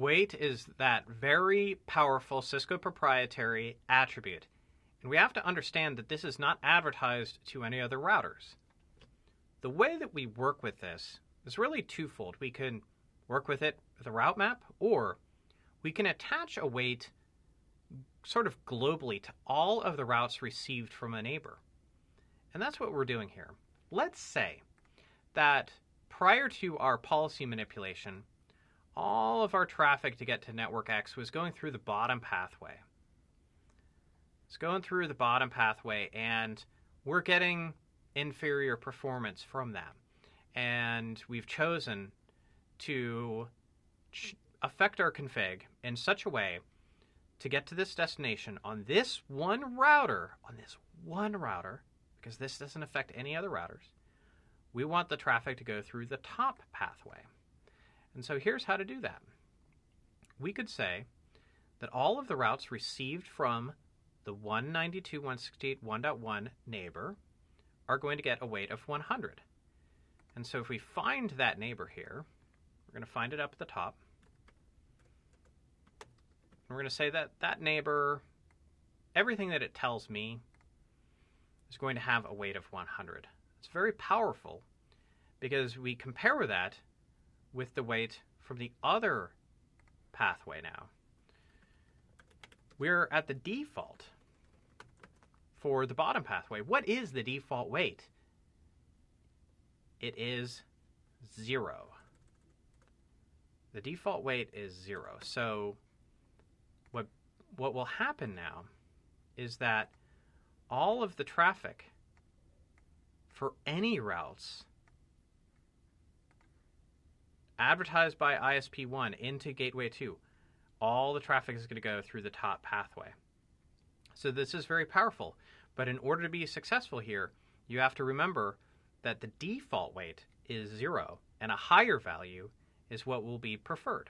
Weight is that very powerful Cisco proprietary attribute, and we have to understand that this is not advertised to any other routers. The way that we work with this is really twofold. We can work with it with a route map, or we can attach a weight sort of globally to all of the routes received from a neighbor. And that's what we're doing here. Let's say that prior to our policy manipulation, all of our traffic to get to network X was going through the bottom pathway. It's going through the bottom pathway, and we're getting inferior performance from that. And we've chosen to affect our config in such a way to get to this destination on this one router, because this doesn't affect any other routers. We want the traffic to go through the top pathway. And so here's how to do that. We could say that all of the routes received from the 192.168.1.1 neighbor are going to get a weight of 100. And so if we find that neighbor here, we're going to find it up at the top. And we're going to say that that neighbor, everything that it tells me, is going to have a weight of 100. It's very powerful because we compare that with the weight from the other pathway now. We're at the default for the bottom pathway. What is the default weight? It is 0. The default weight is 0. So what will happen now is that all of the traffic for any routes advertised by ISP1 into Gateway 2, all the traffic is going to go through the top pathway. So this is very powerful. But in order to be successful here, you have to remember that the default weight is 0, and a higher value is what will be preferred.